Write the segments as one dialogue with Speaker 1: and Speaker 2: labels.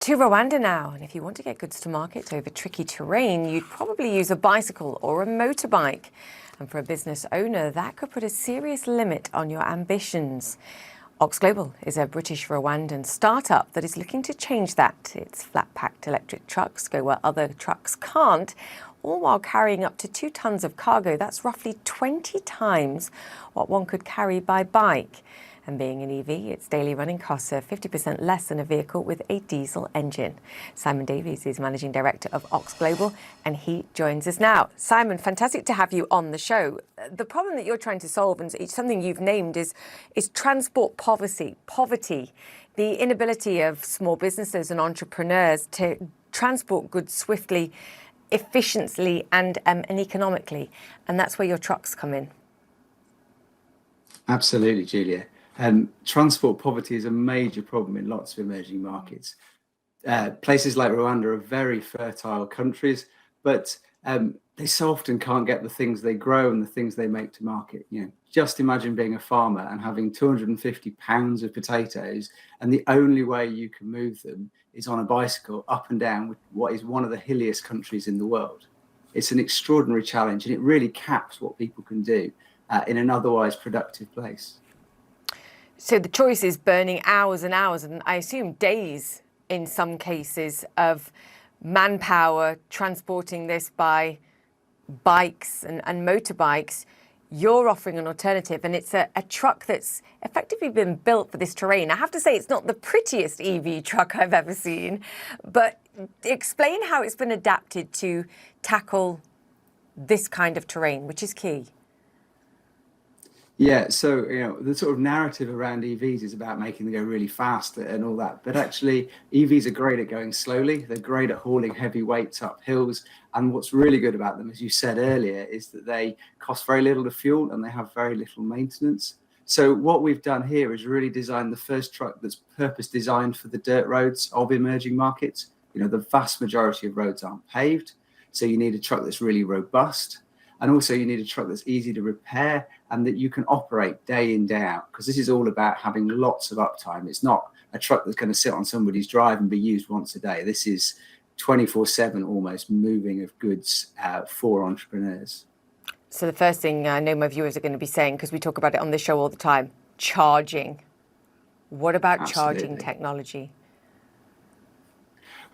Speaker 1: To Rwanda now, and if you want to get goods to market over tricky terrain, you'd probably use a bicycle or a motorbike. And for a business owner, that could put a serious limit on your ambitions. Ox Global is a British Rwandan startup that is looking to change that. Its flat-packed electric trucks go where other trucks can't, all while carrying up to 2 tons of cargo. That's roughly 20 times what one could carry by bike. And being an EV, its daily running costs are 50% less than a vehicle with a diesel engine. Simon Davies is Managing Director of Ox Global, and he joins us now. Simon, fantastic to have you on the show. The problem that you're trying to solve, and it's something you've named, is transport poverty, the inability of small businesses and entrepreneurs to transport goods swiftly, efficiently, and economically. And that's where your trucks come in.
Speaker 2: Absolutely, Julia. Transport poverty is a major problem in lots of emerging markets. Places like Rwanda are very fertile countries, but they so often can't get the things they grow and the things they make to market. Just imagine being a farmer and having 250 pounds of potatoes, and the only way you can move them is on a bicycle up and down what is one of the hilliest countries in the world. It's an extraordinary challenge, and it really caps what people can do in an otherwise productive place.
Speaker 1: So the choice is burning hours and hours, and I assume days in some cases, of manpower transporting this by bikes and motorbikes. You're offering an alternative, and it's a truck that's effectively been built for this terrain. I have to say it's not the prettiest EV truck I've ever seen, but explain how it's been adapted to tackle this kind of terrain, which is key.
Speaker 2: Yeah, so the sort of narrative around EVs is about making them go really fast and all that, but actually EVs are great at going slowly. They're great at hauling heavy weights up hills, and what's really good about them, as you said earlier, is that they cost very little to fuel and they have very little maintenance. So what we've done here is really design the first truck that's purpose designed for the dirt roads of emerging markets. The vast majority of roads aren't paved, so you need a truck that's really robust. And also you need a truck that's easy to repair and that you can operate day in, day out, because this is all about having lots of uptime. It's not a truck that's going to sit on somebody's drive and be used once a day. This is 24/7 almost moving of goods for entrepreneurs.
Speaker 1: So the first thing I know my viewers are going to be saying, because we talk about it on the show all the time, charging. What about charging technology?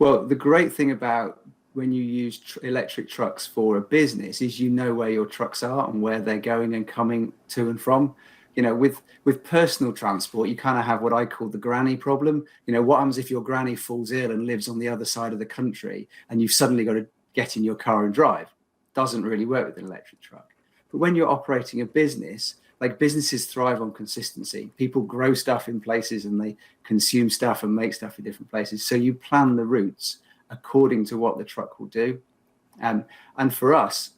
Speaker 2: Well, the great thing about when you use electric trucks for a business is where your trucks are and where they're going and coming to and from. With personal transport, you kind of have what I call the granny problem. What happens if your granny falls ill and lives on the other side of the country and you've suddenly got to get in your car and drive? Doesn't really work with an electric truck. But when you're operating a business, like businesses thrive on consistency. People grow stuff in places and they consume stuff and make stuff in different places. So you plan the routes according to what the truck will do. And for us,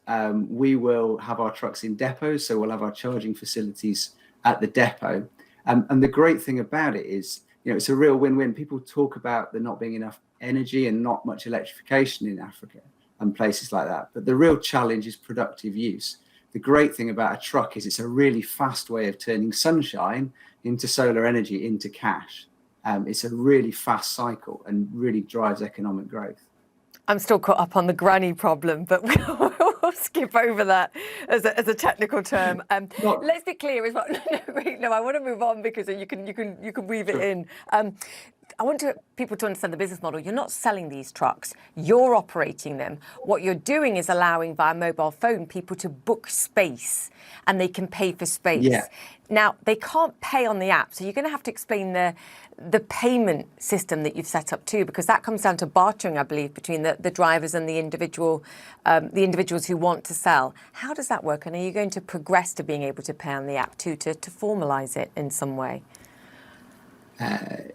Speaker 2: we will have our trucks in depots, so we'll have our charging facilities at the depot. And the great thing about it is, it's a real win-win. People talk about there not being enough energy and not much electrification in Africa and places like that. But the real challenge is productive use. The great thing about a truck is it's a really fast way of turning sunshine into solar energy, into cash. It's a really fast cycle and really drives economic growth.
Speaker 1: I'm still caught up on the granny problem, but we'll skip over that as a technical term. Let's be clear as well. No, I want to move on because you can weave it in. I want people to understand the business model. You're not selling these trucks, you're operating them. What you're doing is allowing via mobile phone people to book space, and they can pay for space.
Speaker 2: Yeah.
Speaker 1: Now, they can't pay on the app, so you're going to have to explain the payment system that you've set up too, because that comes down to bartering, I believe, between the drivers and the individuals who want to sell. How does that work? And are you going to progress to being able to pay on the app too, to formalise it in some way?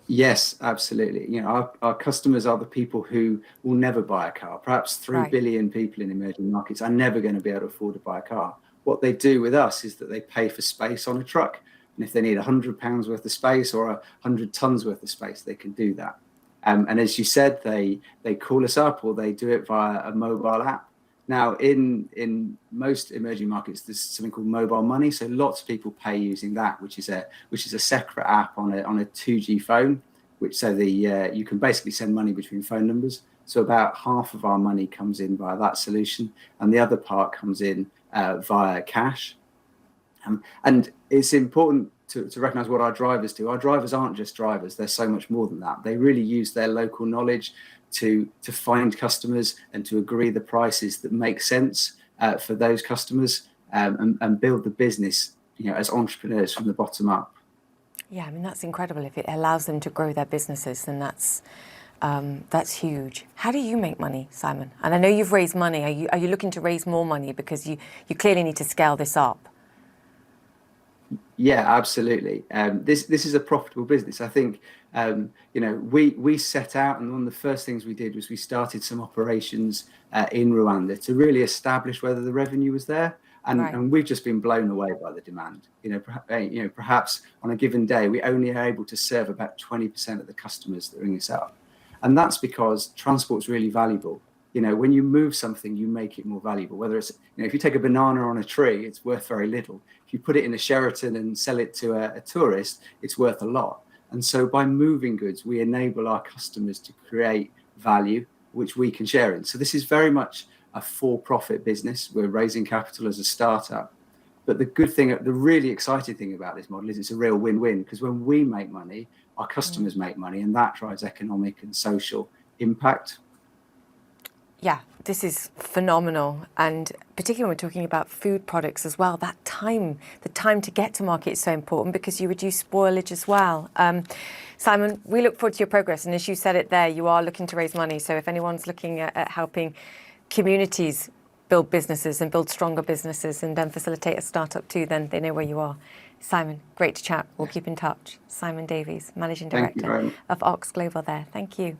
Speaker 2: Yes, absolutely. Our customers are the people who will never buy a car. Perhaps 3 billion people in emerging markets are never going to be able to afford to buy a car. What they do with us is that they pay for space on a truck. And if they need £100 worth of space or 100 tons worth of space, they can do that. And as you said, they call us up or they do it via a mobile app. Now, in most emerging markets, there's something called mobile money. So lots of people pay using that, which is a separate app on a 2G phone, which so you can basically send money between phone numbers. So about half of our money comes in via that solution, and the other part comes in via cash. And it's important to recognize what our drivers do. Our drivers aren't just drivers. They're so much more than that. They really use their local knowledge to find customers and to agree the prices that make sense for those customers, and build the business, as entrepreneurs from the bottom up.
Speaker 1: Yeah, I mean, that's incredible. If it allows them to grow their businesses, then that's huge. How do you make money, Simon? And I know you've raised money. Are you looking to raise more money because you clearly need to scale this up?
Speaker 2: Yeah, absolutely. This is a profitable business. I think we set out, and one of the first things we did was we started some operations in Rwanda to really establish whether the revenue was there. And we've just been blown away by the demand. Perhaps on a given day, we only are able to serve about 20% of the customers that ring us up. And that's because transport's really valuable. When you move something, you make it more valuable. Whether it's, if you take a banana on a tree, it's worth very little. If you put it in a Sheraton and sell it to a tourist, it's worth a lot. And so by moving goods, we enable our customers to create value, which we can share in. So this is very much a for-profit business. We're raising capital as a startup. But the really exciting thing about this model is it's a real win-win, because when we make money, our customers make money, and that drives economic and social impact.
Speaker 1: Yeah, this is phenomenal. And particularly when we're talking about food products as well, the time to get to market is so important because you reduce spoilage as well. Simon, we look forward to your progress. And as you said it there, you are looking to raise money. So if anyone's looking at helping communities build businesses and build stronger businesses and then facilitate a startup too, then they know where you are. Simon, great to chat. We'll keep in touch. Simon Davies, Managing Director of Ox Global there. Thank you.